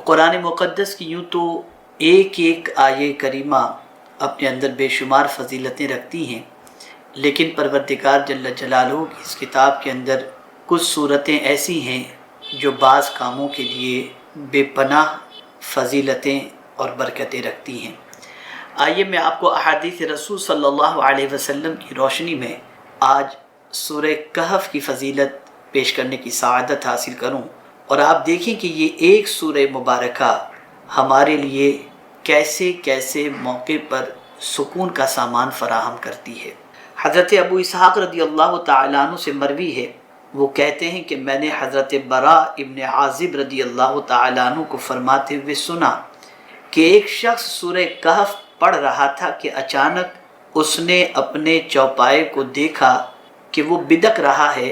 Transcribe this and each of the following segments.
تو قرآن مقدس کی یوں تو ایک ایک آیہ کریمہ اپنے اندر بے شمار فضیلتیں رکھتی ہیں، لیکن پروردگار جل جلالہ کی اس کتاب کے اندر کچھ صورتیں ایسی ہیں جو بعض کاموں کے لیے بے پناہ فضیلتیں اور برکتیں رکھتی ہیں۔ آئیے میں آپ کو احادیث رسول صلی اللہ علیہ وسلم کی روشنی میں آج سورہ کہف کی فضیلت پیش کرنے کی سعادت حاصل کروں، اور آپ دیکھیں کہ یہ ایک سورہ مبارکہ ہمارے لیے کیسے کیسے موقع پر سکون کا سامان فراہم کرتی ہے۔ حضرت ابو اسحاق رضی اللہ تعالیٰ عنہ سے مروی ہے، وہ کہتے ہیں کہ میں نے حضرت براء ابن عازب رضی اللہ تعالیٰ عنہ کو فرماتے ہوئے سنا کہ ایک شخص سورہ کہف پڑھ رہا تھا کہ اچانک اس نے اپنے چوپائے کو دیکھا کہ وہ بدک رہا ہے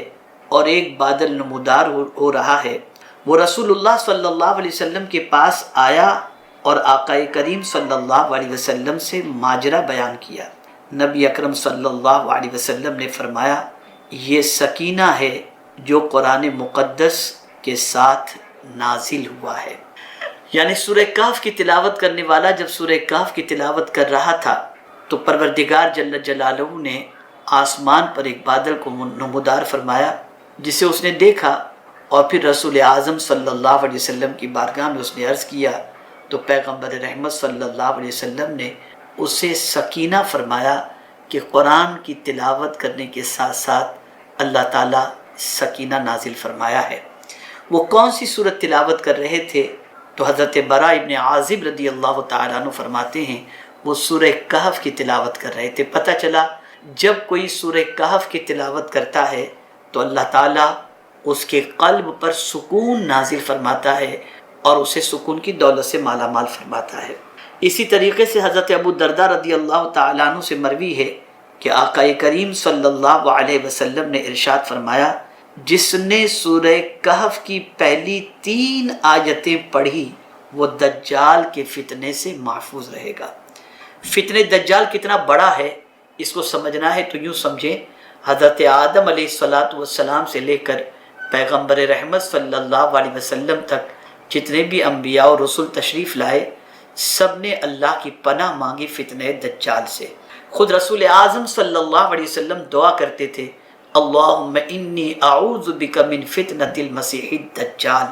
اور ایک بادل نمودار ہو رہا ہے۔ وہ رسول اللہ صلی اللہ علیہ وسلم کے پاس آیا اور آقا کریم صلی اللہ علیہ وسلم سے ماجرا بیان کیا۔ نبی اکرم صلی اللہ علیہ وسلم نے فرمایا، یہ سکینہ ہے جو قرآن مقدس کے ساتھ نازل ہوا ہے۔ یعنی سورہ کہف کی تلاوت کرنے والا جب سورہ کہف کی تلاوت کر رہا تھا تو پروردگار جل جلالہ نے آسمان پر ایک بادل کو نمودار فرمایا، جسے اس نے دیکھا، اور پھر رسول اعظم صلی اللہ علیہ وسلم کی بارگاہ میں اس نے عرض کیا تو پیغمبر رحمت صلی اللہ علیہ وسلم نے اسے سکینہ فرمایا کہ قرآن کی تلاوت کرنے کے ساتھ ساتھ اللہ تعالیٰ سکینہ نازل فرمایا ہے۔ وہ کون سی سورت تلاوت کر رہے تھے؟ تو حضرت براء ابن عازب رضی اللہ تعالیٰ عنہ فرماتے ہیں وہ سورہ کہف کی تلاوت کر رہے تھے۔ پتہ چلا جب کوئی سورہ کہف کی تلاوت کرتا ہے تو اللہ تعالیٰ اس کے قلب پر سکون نازل فرماتا ہے اور اسے سکون کی دولت سے مالا مال فرماتا ہے۔ اسی طریقے سے حضرت ابو درداء رضی اللہ تعالیٰ عنہ سے مروی ہے کہ آقا کریم صلی اللہ علیہ وسلم نے ارشاد فرمایا، جس نے سورہ کہف کی پہلی 3 آیتیں پڑھی وہ دجال کے فتنے سے محفوظ رہے گا۔ فتنہ دجال کتنا بڑا ہے اس کو سمجھنا ہے تو یوں سمجھیں، حضرت آدم علیہ السلام سے لے کر پیغمبر رحمت صلی اللہ علیہ وسلم تک جتنے بھی انبیاء اور رسول تشریف لائے سب نے اللہ کی پناہ مانگی فتنہ دجال سے۔ خود رسول اعظم صلی اللہ علیہ وسلم دعا کرتے تھے، اللہم انی اعوذ بک من فتنۃ المسیح الدجال۔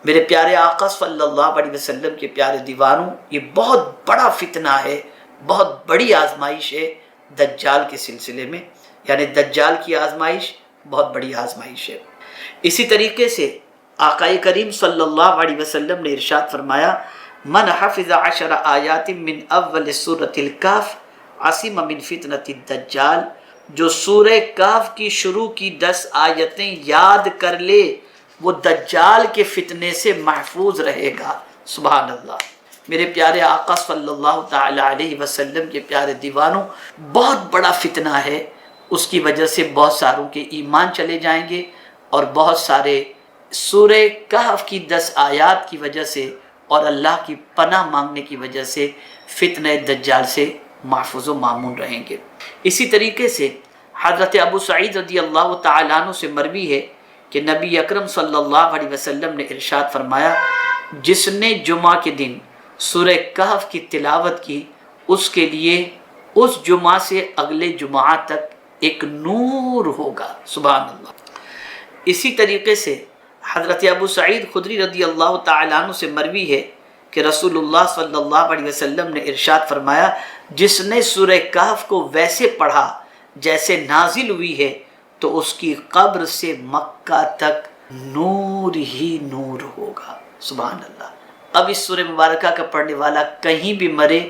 میرے پیارے آقا صلی اللہ علیہ وسلم کے پیارے دیوانوں، یہ بہت بڑا فتنہ ہے، بہت بڑی آزمائش ہے دجال کے سلسلے میں، یعنی دجال کی آزمائش بہت بڑی آزمائش ہے۔ اسی طریقے سے آقا کریم صلی اللہ علیہ وسلم نے ارشاد فرمایا، من حفظ 10 آیات من اول سورۃ الکہف عصم من فتنۃ الدجال، جو سورہ کہف کی شروع کی 10 آیتیں یاد کر لے وہ دجال کے فتنے سے محفوظ رہے گا۔ سبحان اللہ۔ میرے پیارے آقا صلی اللہ تعالی علیہ وسلم کے پیارے دیوانوں، بہت بڑا فتنہ ہے، اس کی وجہ سے بہت ساروں کے ایمان چلے جائیں گے، اور بہت سارے سورہ کہف کی 10 آیات کی وجہ سے اور اللہ کی پناہ مانگنے کی وجہ سے فتنہ دجال سے محفوظ و مامون رہیں گے۔ اسی طریقے سے حضرت ابو سعید رضی اللہ تعالیٰ عنہ سے مروی ہے کہ نبی اکرم صلی اللہ علیہ وسلم نے ارشاد فرمایا، جس نے جمعہ کے دن سورہ کہف کی تلاوت کی اس کے لیے اس جمعہ سے اگلے جمعہ تک ایک نور ہوگا۔ سبحان اللہ۔ اسی طریقے سے حضرت ابو سعید خدری رضی اللہ تعالیٰ عنہ سے مروی ہے کہ رسول اللہ صلی اللہ علیہ وسلم نے ارشاد فرمایا، جس نے سورہ کہف کو ویسے پڑھا جیسے نازل ہوئی ہے تو اس کی قبر سے مکہ تک نور ہی نور ہوگا۔ سبحان اللہ۔ اب اس سورہ مبارکہ کا پڑھنے والا کہیں بھی مرے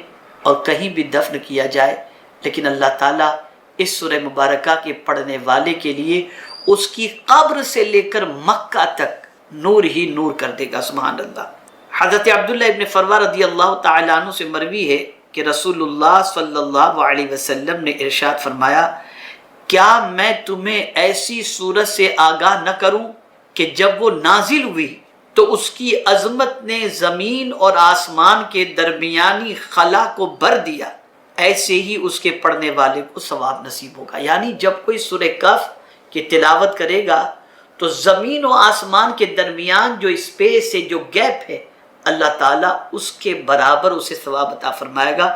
اور کہیں بھی دفن کیا جائے، لیکن اللہ تعالیٰ اس سورہ مبارکہ کے پڑھنے والے کے لیے اس کی قبر سے لے کر مکہ تک نور ہی نور کر دے گا۔ سبحان اللہ۔ حضرت عبداللہ ابن فروہ رضی اللہ تعالیٰ عنہ سے مروی ہے کہ رسول اللہ صلی اللہ علیہ وسلم نے ارشاد فرمایا، کیا میں تمہیں ایسی صورت سے آگاہ نہ کروں کہ جب وہ نازل ہوئی تو اس کی عظمت نے زمین اور آسمان کے درمیانی خلا کو بھر دیا، ایسے ہی اس کے پڑھنے والے کو ثواب نصیب ہوگا۔ یعنی جب کوئی سورہ کہف کی تلاوت کرے گا تو زمین و آسمان کے درمیان جو اسپیس ہے، جو گیپ ہے، اللہ تعالیٰ اس کے برابر اسے ثواب عطا فرمائے گا۔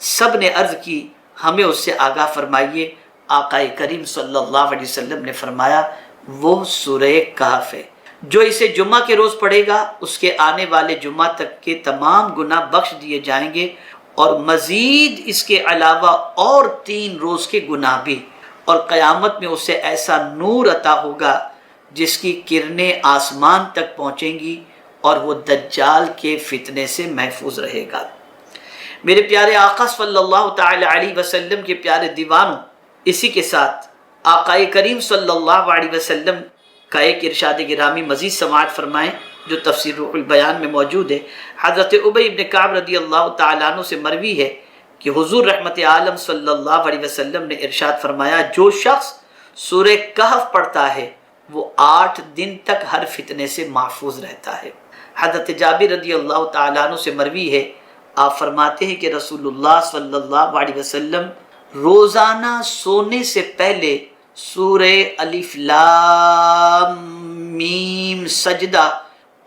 سب نے عرض کی ہمیں اس سے آگاہ فرمائیے۔ آقا کریم صلی اللہ علیہ وسلم نے فرمایا وہ سورہ کہف ہے، جو اسے جمعہ کے روز پڑھے گا اس کے آنے والے جمعہ تک کے تمام گناہ بخش دیے جائیں گے، اور مزید اس کے علاوہ اور 3 روز کے گناہ بھی، اور قیامت میں اسے ایسا نور عطا ہوگا جس کی کرنیں آسمان تک پہنچیں گی، اور وہ دجال کے فتنے سے محفوظ رہے گا۔ میرے پیارے آقا صلی اللہ تعالی علیہ وسلم کے پیارے دیوانوں، اسی کے ساتھ آقا کریم صلی اللہ علیہ وسلم کا ایک ارشاد گرامی مزید سماعت فرمائیں جو تفسیر روح البیان میں موجود ہے۔ حضرت ابی بن کعب رضی اللہ تعالیٰ عنہ سے مروی ہے کہ حضور رحمت عالم صلی اللہ علیہ وسلم نے ارشاد فرمایا جو شخص سورہ کہف پڑھتا ہے وہ 8 دن تک ہر فتنے سے محفوظ رہتا ہے۔ حضرت جابر رضی اللہ تعالیٰ عنہ سے مروی ہے، آپ فرماتے ہیں کہ رسول اللہ صلی اللہ علیہ وسلم روزانہ سونے سے پہلے سورہ الف لام میم سجدہ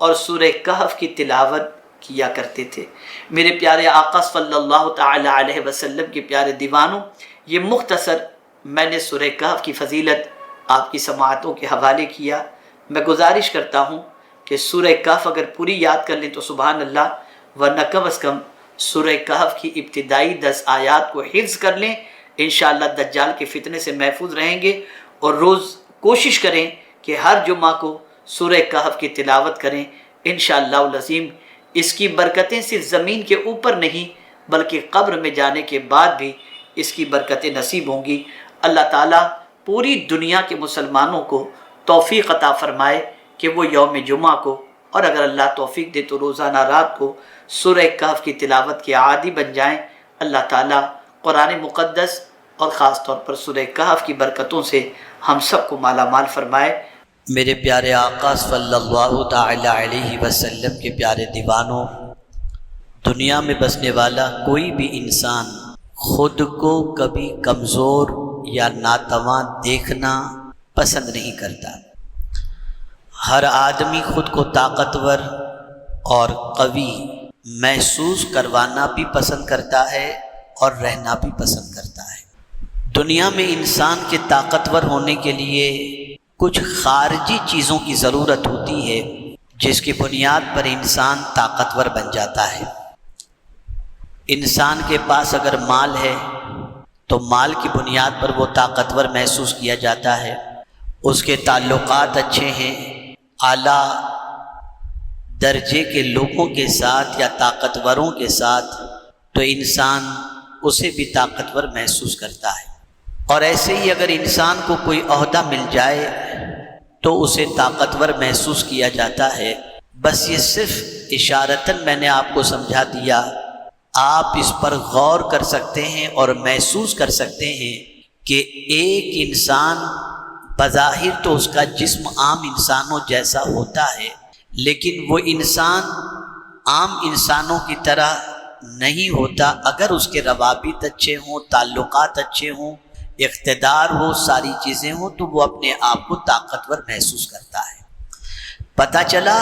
اور سورہ کہف کی تلاوت کیا کرتے تھے۔ میرے پیارے آقا صلی اللہ تعالی علیہ وسلم کے پیارے دیوانوں، یہ مختصر میں نے سورہ کہف کی فضیلت آپ کی سماعتوں کے حوالے کیا۔ میں گزارش کرتا ہوں کہ سورہ کہف اگر پوری یاد کر لیں تو سبحان اللہ، ورنہ کم از کم سورہ کہف کی ابتدائی 10 آیات کو حفظ کر لیں، انشاءاللہ دجال کے فتنے سے محفوظ رہیں گے۔ اور روز کوشش کریں کہ ہر جمعہ کو سورہ کہف کی تلاوت کریں، انشاءاللہ العظیم اس کی برکتیں صرف زمین کے اوپر نہیں بلکہ قبر میں جانے کے بعد بھی اس کی برکتیں نصیب ہوں گی۔ اللہ تعالیٰ پوری دنیا کے مسلمانوں کو توفیق عطا فرمائے کہ وہ یوم جمعہ کو، اور اگر اللہ توفیق دے تو روزانہ رات کو سورہ کہف کی تلاوت کے عادی بن جائیں۔ اللہ تعالیٰ قرآن مقدس اور خاص طور پر سورہ کہف کی برکتوں سے ہم سب کو مالا مال فرمائے۔ میرے پیارے آقا صلی اللہ تعالی علیہ وسلم کے پیارے دیوانوں، دنیا میں بسنے والا کوئی بھی انسان خود کو کبھی کمزور یا ناتواں دیکھنا پسند نہیں کرتا۔ ہر آدمی خود کو طاقتور اور قوی محسوس کروانا بھی پسند کرتا ہے اور رہنا بھی پسند کرتا ہے۔ دنیا میں انسان کے طاقتور ہونے کے لیے کچھ خارجی چیزوں کی ضرورت ہوتی ہے جس کی بنیاد پر انسان طاقتور بن جاتا ہے۔ انسان کے پاس اگر مال ہے تو مال کی بنیاد پر وہ طاقتور محسوس کیا جاتا ہے، اس کے تعلقات اچھے ہیں، اعلیٰ درجے کے لوگوں کے ساتھ یا طاقتوروں کے ساتھ، تو انسان اسے بھی طاقتور محسوس کرتا ہے۔ اور ایسے ہی اگر انسان کو کوئی عہدہ مل جائے تو اسے طاقتور محسوس کیا جاتا ہے۔ بس یہ صرف اشارتاً میں نے آپ کو سمجھا دیا، آپ اس پر غور کر سکتے ہیں اور محسوس کر سکتے ہیں کہ ایک انسان بظاہر تو اس کا جسم عام انسانوں جیسا ہوتا ہے، لیکن وہ انسان عام انسانوں کی طرح نہیں ہوتا۔ اگر اس کے روابط اچھے ہوں، تعلقات اچھے ہوں، اقتدار ہو، ساری چیزیں ہوں، تو وہ اپنے آپ کو طاقتور محسوس کرتا ہے۔ پتہ چلا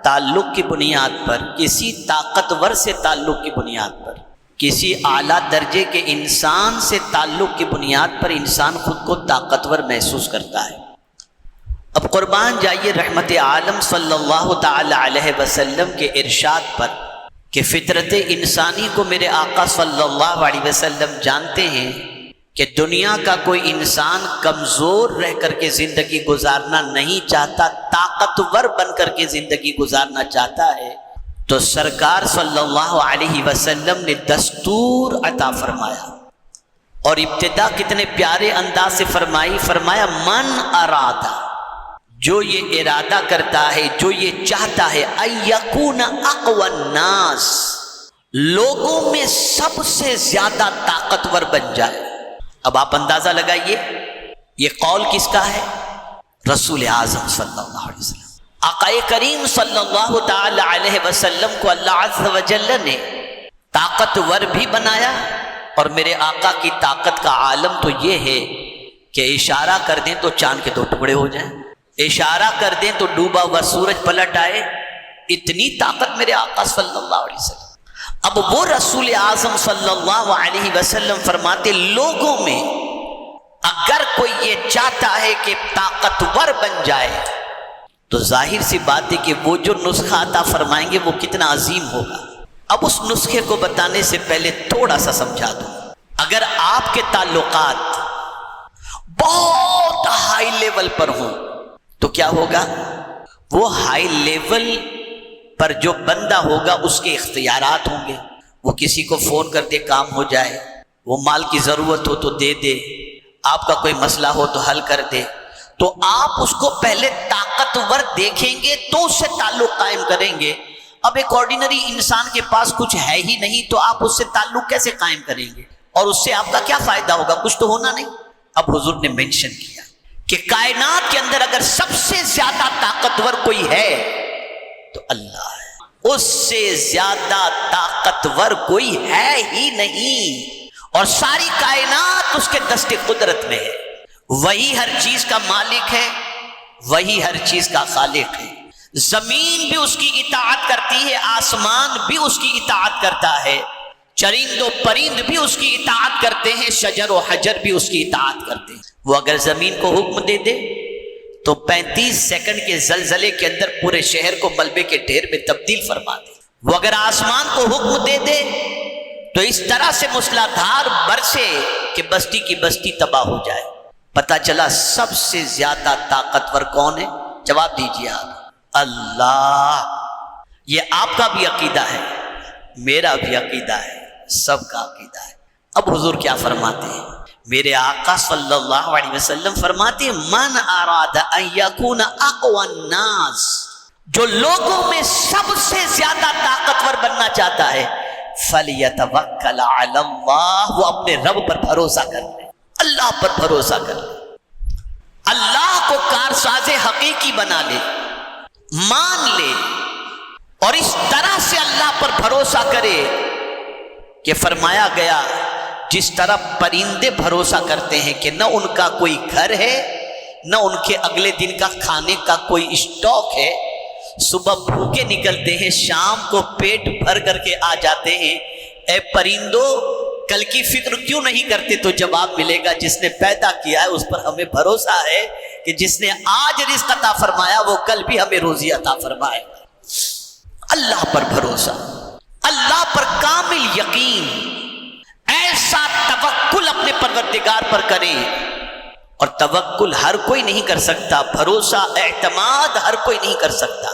تعلق کی بنیاد پر، کسی طاقتور سے تعلق کی بنیاد پر، کسی اعلیٰ درجے کے انسان سے تعلق کی بنیاد پر انسان خود کو طاقتور محسوس کرتا ہے۔ اب قربان جائیے رحمت عالم صلی اللہ تعالی علیہ وسلم کے ارشاد پر کہ فطرت انسانی کو میرے آقا صلی اللہ علیہ وسلم جانتے ہیں کہ دنیا کا کوئی انسان کمزور رہ کر کے زندگی گزارنا نہیں چاہتا، طاقتور بن کر کے زندگی گزارنا چاہتا ہے۔ تو سرکار صلی اللہ علیہ وسلم نے دستور عطا فرمایا، اور ابتدا کتنے پیارے انداز سے فرمایا من ارادہ، جو یہ ارادہ کرتا ہے، جو یہ چاہتا ہے، ایکون اقوی الناس، لوگوں میں سب سے زیادہ طاقتور بن جائے۔ اب آپ اندازہ لگائیے یہ قول کس کا ہے؟ رسول اعظم صلی اللہ علیہ وسلم۔ آقا کریم صلی اللہ تعالی علیہ وسلم کو اللہ عز و جل نے طاقتور بھی بنایا، اور میرے آقا کی طاقت کا عالم تو یہ ہے کہ اشارہ کر دیں تو چاند کے 2 ٹکڑے ہو جائیں، اشارہ کر دیں تو ڈوبا ہوا سورج پلٹ آئے، اتنی طاقت میرے آقا صلی اللہ علیہ وسلم۔ اب وہ رسول اعظم صلی اللہ علیہ وسلم فرماتے لوگوں میں اگر کوئی یہ چاہتا ہے کہ طاقتور بن جائے تو ظاہر سی بات ہے کہ وہ جو نسخہ عطا فرمائیں گے وہ کتنا عظیم ہوگا۔ اب اس نسخے کو بتانے سے پہلے تھوڑا سا سمجھا دوں۔ اگر آپ کے تعلقات بہت ہائی لیول پر ہوں تو کیا ہوگا؟ وہ ہائی لیول پر جو بندہ ہوگا اس کے اختیارات ہوں گے، وہ کسی کو فون کر دے کام ہو جائے، وہ مال کی ضرورت ہو تو دے دے، آپ کا کوئی مسئلہ ہو تو حل کر دے۔ تو آپ اس کو پہلے طاقتور دیکھیں گے تو اس سے تعلق قائم کریں گے۔ اب ایک آرڈینری انسان کے پاس کچھ ہے ہی نہیں تو آپ اس سے تعلق کیسے قائم کریں گے؟ اور اس سے آپ کا کیا فائدہ ہوگا؟ کچھ تو ہونا نہیں۔ اب حضور نے مینشن کیا کہ کائنات کے اندر اگر سب سے زیادہ طاقتور کوئی ہے تو اللہ ہے، اس سے زیادہ طاقتور کوئی ہے ہی نہیں، اور ساری کائنات اس کے دست قدرت میں ہے۔ وہی ہر چیز کا مالک ہے، وہی ہر چیز کا خالق ہے۔ زمین بھی اس کی اطاعت کرتی ہے، آسمان بھی اس کی اطاعت کرتا ہے، چرند و پرند بھی اس کی اطاعت کرتے ہیں، شجر و حجر بھی اس کی اطاعت کرتے ہیں۔ وہ اگر زمین کو حکم دے دے تو 35 سیکنڈ کے زلزلے کے اندر پورے شہر کو ملبے کے ڈھیر میں تبدیل فرما دے۔ وہ اگر آسمان کو حکم دے دے تو اس طرح سے موسلادھار برسے کہ بستی کی بستی تباہ ہو جائے۔ پتہ چلا سب سے زیادہ طاقتور کون ہے؟ جواب دیجیے آپ، اللہ۔ یہ آپ کا بھی عقیدہ ہے، میرا بھی عقیدہ ہے، سب کا عقیدہ ہے۔ اب حضور کیا فرماتے ہیں؟ میرے آقا صلی اللہ علیہ وسلم فرماتے ہیں من اراد ان یکون اقوی الناس، جو لوگوں میں سب سے زیادہ طاقتور بننا چاہتا ہے فلیتوکل علی اللہ، وہ اپنے رب پر بھروسہ کر لے، اللہ پر بھروسہ کر لے، اللہ کو کارساز حقیقی بنا لے، مان لے، اور اس طرح سے اللہ پر بھروسہ کرے کہ فرمایا گیا جس طرح پرندے بھروسہ کرتے ہیں کہ نہ ان کا کوئی گھر ہے نہ ان کے اگلے دن کا کھانے کا کوئی اسٹاک ہے، صبح بھوکے نکلتے ہیں، شام کو پیٹ بھر کر کے آ جاتے ہیں۔ اے پرندو کل کی فکر کیوں نہیں کرتے؟ تو جواب ملے گا جس نے پیدا کیا ہے اس پر ہمیں بھروسہ ہے کہ جس نے آج رزق عطا فرمایا وہ کل بھی ہمیں روزی عطا فرمائے گا۔ اللہ پر بھروسہ، اللہ پر کامل یقین، ایسا توکل اپنے پروردگار پر کریں۔ اور توکل ہر کوئی نہیں کر سکتا، بھروسہ اعتماد ہر کوئی نہیں کر سکتا۔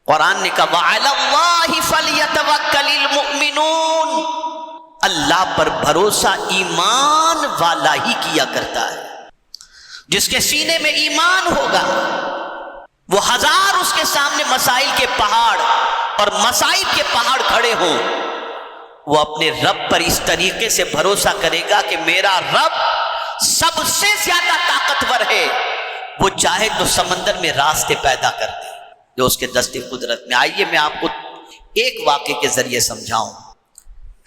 قرآن نے کہا وَعَلَى اللَّهِ فَلْيَتَوَكَّلِ الْمُؤْمِنُونَ، اللہ پر بھروسہ ایمان والا ہی کیا کرتا ہے۔ جس کے سینے میں ایمان ہوگا وہ ہزار اس کے سامنے مسائل کے پہاڑ اور مصائب کے پہاڑ کھڑے ہوں، وہ اپنے رب پر اس طریقے سے بھروسہ کرے گا کہ میرا رب سب سے زیادہ طاقتور ہے، وہ چاہے تو سمندر میں راستے پیدا کر دے جو اس کے دست قدرت میں۔ آئیے میں آپ کو ایک واقعے کے ذریعے سمجھاؤں۔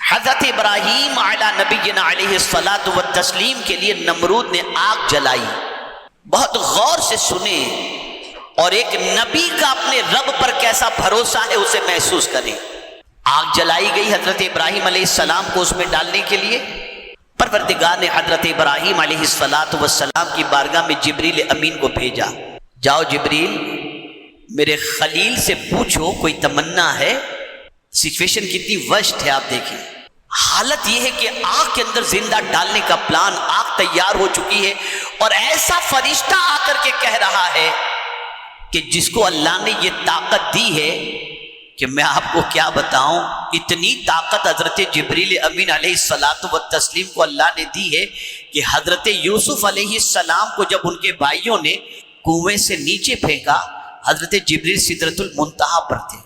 حضرت ابراہیم علی نبینا علیہ الصلاۃ والتسلیم کے لیے نمرود نے آگ جلائی، بہت غور سے سنیں اور ایک نبی کا اپنے رب پر کیسا بھروسہ ہے اسے محسوس کریں۔ آگ جلائی گئی حضرت ابراہیم علیہ السلام کو اس میں ڈالنے کے لیے۔ پروردگار نے حضرت ابراہیم علیہ السلام کی بارگاہ میں جبریل امین کو بھیجا، جاؤ جبریل میرے خلیل سے پوچھو کوئی تمنا ہے۔ سچویشن کتنی ورسٹ ہے آپ دیکھیں، حالت یہ ہے کہ آگ کے اندر زندہ ڈالنے کا پلان، آگ تیار ہو چکی ہے اور ایسا فرشتہ آ کر کے کہہ رہا ہے کہ جس کو اللہ نے یہ طاقت دی ہے کہ میں آپ کو کیا بتاؤں، اتنی طاقت حضرت جبریل امین علیہ الصلاۃ والتسلیم کو اللہ نے دی ہے کہ حضرت یوسف علیہ السلام کو جب ان کے بھائیوں نے کنویں سے نیچے پھینکا، حضرت جبریل سدرۃ المنتہا پر تھے،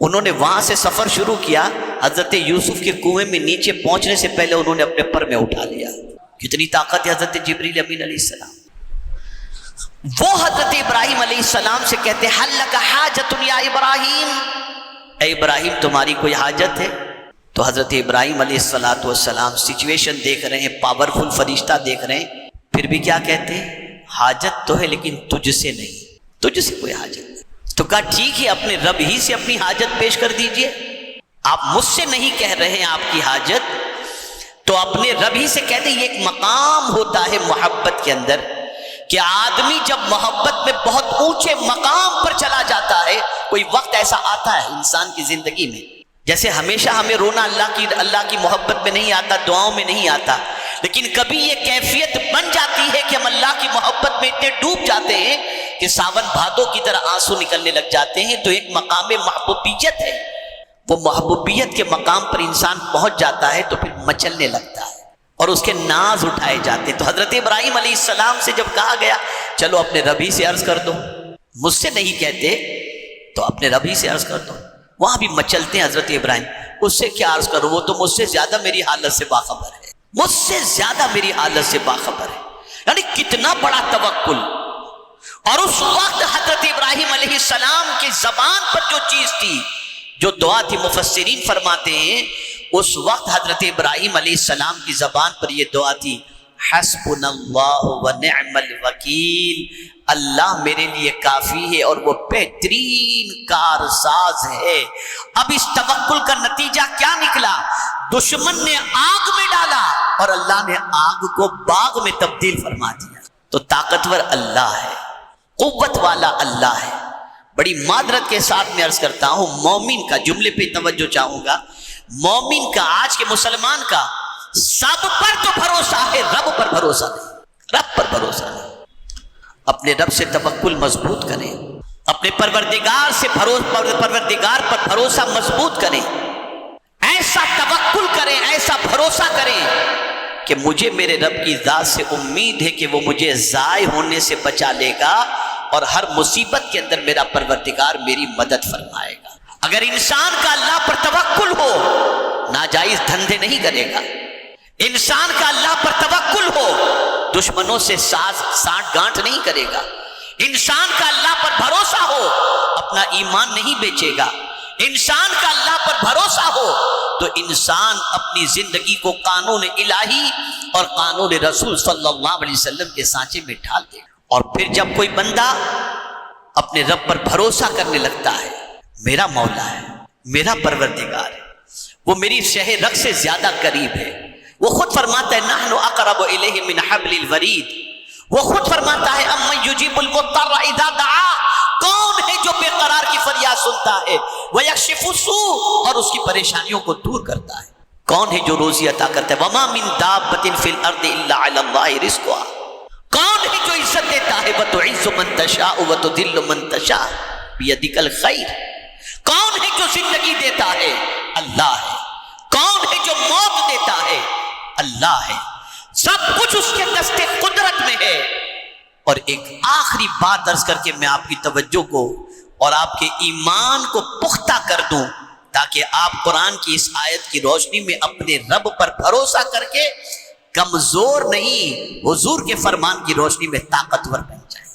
انہوں نے وہاں سے سفر شروع کیا، حضرت یوسف کے کنویں میں نیچے پہنچنے سے پہلے انہوں نے اپنے پر میں اٹھا لیا۔ کتنی طاقت ہے حضرت جبریل امین علیہ السلام۔ وہ حضرت ابراہیم علیہ السلام سے کہتے ہیں حل لک حاجۃ یا ابراہیم، اے ابراہیم تمہاری کوئی حاجت ہے؟ تو حضرت ابراہیم علیہ السلام سچویشن دیکھ رہے ہیں، پاورفل فرشتہ دیکھ رہے ہیں، پھر بھی کیا کہتے ہیں؟ حاجت تو ہے لیکن تجھ سے نہیں، تجھ سے کوئی حاجت نہیں۔ تو کہا ٹھیک ہے اپنے رب ہی سے اپنی حاجت پیش کر دیجئے، آپ مجھ سے نہیں کہہ رہے ہیں آپ کی حاجت، تو اپنے رب ہی سے کہہ دیں۔ یہ ایک مقام ہوتا ہے محبت کے اندر کہ آدمی جب محبت میں بہت اونچے مقام پر چلا جاتا ہے، کوئی وقت ایسا آتا ہے انسان کی زندگی میں، جیسے ہمیشہ ہمیں رونا اللہ کی محبت میں نہیں آتا، دعاؤں میں نہیں آتا، لیکن کبھی یہ کیفیت بن جاتی ہے کہ ہم اللہ کی محبت میں اتنے ڈوب جاتے ہیں کہ ساون بھادو کی طرح آنسو نکلنے لگ جاتے ہیں۔ تو ایک مقام محبوبیت ہے، وہ محبوبیت کے مقام پر انسان پہنچ جاتا ہے تو پھر مچلنے لگتا ہے اور اس کے ناز اٹھائے جاتے ہیں۔ تو حضرت ابراہیم علیہ السلام سے جب کہا گیا چلو اپنے رب ہی سے عرض کر دو، مجھ سے نہیں کہتے تو اپنے رب ہی سے عرض کر دو، وہاں بھی مچلتے ہیں حضرت ابراہیم، اس سے کیا عرض کرو، وہ تو مجھ سے زیادہ میری حالت سے باخبر ہے، مجھ سے زیادہ میری حالت سے باخبر ہے۔ یعنی کتنا بڑا توکل۔ اور اس وقت حضرت ابراہیم علیہ السلام کی زبان پر جو چیز تھی، جو دعا تھی، مفسرین فرماتے ہیں اس وقت حضرت ابراہیم علیہ السلام کی زبان پر یہ دعا تھی، حسبنا اللہ و نعم الوکیل، اللہ میرے لیے کافی ہے اور وہ بہترین کارساز ہے۔ اب اس توکل کا نتیجہ کیا نکلا؟ دشمن نے آگ میں ڈالا اور اللہ نے آگ کو باغ میں تبدیل فرما دیا۔ تو طاقتور اللہ ہے، قوت والا اللہ ہے۔ بڑی معذرت کے ساتھ میں عرض کرتا ہوں، مومن کا، جملے پہ توجہ چاہوں گا، مومن کا، آج کے مسلمان کا سب پر تو بھروسہ ہے، رب پر بھروسہ نہیں، رب پر بھروسہ نہیں۔ اپنے رب سے توکل مضبوط کریں، اپنے پروردگار سے پروردگار پر بھروسہ مضبوط کریں، ایسا توکل کریں، ایسا بھروسہ کریں کہ مجھے میرے رب کی ذات سے امید ہے کہ وہ مجھے ضائع ہونے سے بچا لے گا اور ہر مصیبت کے اندر میرا پروردگار میری مدد فرمائے گا۔ اگر انسان کا اللہ پر توکل ہو، ناجائز دھندے نہیں کرے گا، انسان کا اللہ پر توکل ہو، دشمنوں سے سانٹ گانٹ نہیں کرے گا، انسان کا اللہ پر بھروسہ ہو، اپنا ایمان نہیں بیچے گا، انسان کا اللہ پر بھروسہ ہو تو انسان اپنی زندگی کو قانون الہی اور قانون رسول صلی اللہ علیہ وسلم کے سانچے میں ڈھال دے۔ اور پھر جب کوئی بندہ اپنے رب پر بھروسہ کرنے لگتا ہے، میرا مولا ہے، میرا پروردگار ہے، وہ میری شہ رگ سے زیادہ قریب ہے، وہ خود فرماتا ہے نحن اقرب الیہ من حبل الورید، وہ خود فرماتا ہے امن یجیب المضطر اذا دعا، کون ہے جو بے قرار کی فریاد سنتا ہے، ویکشف السوء، اور اس کی پریشانیوں کو دور کرتا ہے، کون ہے جو روزی عطا کرتا ہے، وما من دابۃ فی الارض الا علی اللہ رزقها، کون ہے جو عزت دیتا ہے، وتعز من تشاء وتذل من تشاء بیدک الخیر، کون ہے جو زندگی دیتا ہے، اللہ ہے، کون ہے جو موت دیتا ہے، اللہ ہے، سب کچھ اس کے دست قدرت میں ہے۔ اور ایک آخری بات عرض کر کے میں آپ کی توجہ کو اور آپ کے ایمان کو پختہ کر دوں تاکہ آپ قرآن کی اس آیت کی روشنی میں اپنے رب پر بھروسہ کر کے کمزور نہیں، حضور کے فرمان کی روشنی میں طاقتور بن جائیں۔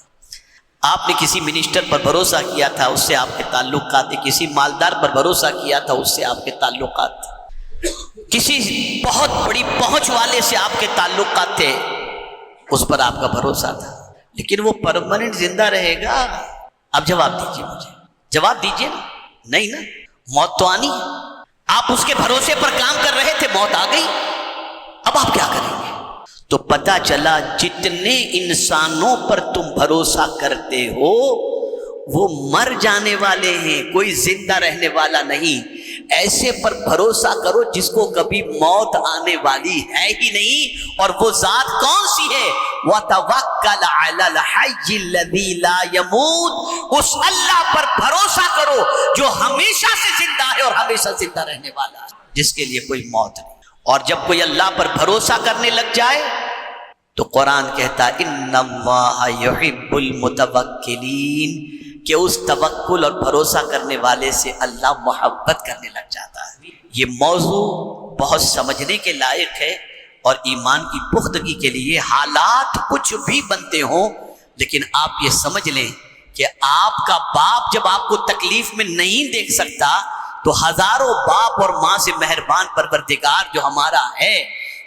آپ نے کسی منسٹر پر بھروسہ کیا تھا، اس سے آپ کے تعلقات تھے، کسی مالدار پر بھروسہ کیا تھا، اس سے آپ کے تعلقات تھے، کسی بہت بڑی پہنچ والے سے آپ کے تعلقات تھے، اس پر آپ کا بھروسہ تھا، لیکن وہ پرماننٹ زندہ رہے گا؟ اب جواب دیجئے، مجھے جواب دیجئے نا، نہیں نا، موت تو آنی ہے، آپ اس کے بھروسے پر کام کر رہے تھے، موت آ گئی، اب آپ کیا کریں گے؟ تو پتہ چلا جتنے انسانوں پر تم بھروسہ کرتے ہو وہ مر جانے والے ہیں، کوئی زندہ رہنے والا نہیں۔ ایسے پر بھروسہ کرو جس کو کبھی موت آنے والی ہے ہی نہیں، اور وہ ذات کون سی ہے؟ وَتَوَكَّلْ عَلَى الْحَيِّ الَّذِي لَا يَمُوتُ، اس اللہ پر بھروسہ کرو جو ہمیشہ سے زندہ ہے اور ہمیشہ زندہ رہنے والا ہے، جس کے لیے کوئی موت نہیں۔ اور جب کوئی اللہ پر بھروسہ کرنے لگ جائے تو قرآن کہتا ان اللہ یحب المتوکلین، کہ اس توکل اور بھروسہ کرنے والے سے اللہ محبت کرنے لگ جاتا ہے۔ یہ موضوع بہت سمجھنے کے لائق ہے، اور ایمان کی پختگی کے لیے حالات کچھ بھی بنتے ہوں، لیکن آپ یہ سمجھ لیں کہ آپ کا باپ جب آپ کو تکلیف میں نہیں دیکھ سکتا تو ہزاروں باپ اور ماں سے مہربان پروردگار جو ہمارا ہے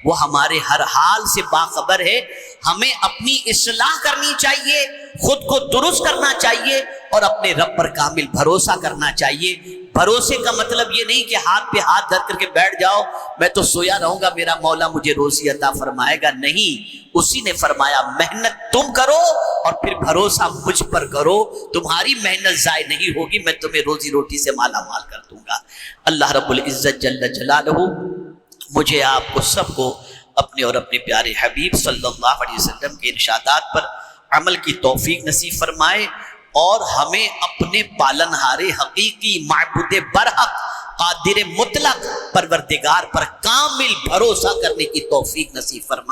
وہ ہمارے ہر حال سے باخبر ہے۔ ہمیں اپنی اصلاح کرنی چاہیے، خود کو درست کرنا چاہیے، اور اپنے رب پر کامل بھروسہ کرنا چاہیے۔ بھروسے کا مطلب یہ نہیں کہ ہاتھ پہ ہاتھ دھر کر کے بیٹھ جاؤ، میں تو سویا رہوں گا، میرا مولا مجھے روزی عطا فرمائے گا، نہیں۔ اسی نے فرمایا محنت تم کرو اور پھر بھروسہ مجھ پر کرو، تمہاری محنت ضائع نہیں ہوگی، میں تمہیں روزی روٹی سے مالا مال کر دوں گا۔ اللہ رب العزت جل جلالہ مجھے آپ کو سب کو اپنے اور اپنے پیارے حبیب صلی اللہ علیہ وسلم کے ارشادات پر عمل کی توفیق نصیب فرمائے، اور ہمیں اپنے پالنہار حقیقی معبود برحق قادر مطلق پروردگار پر کامل بھروسہ کرنے کی توفیق نصیب فرمائے۔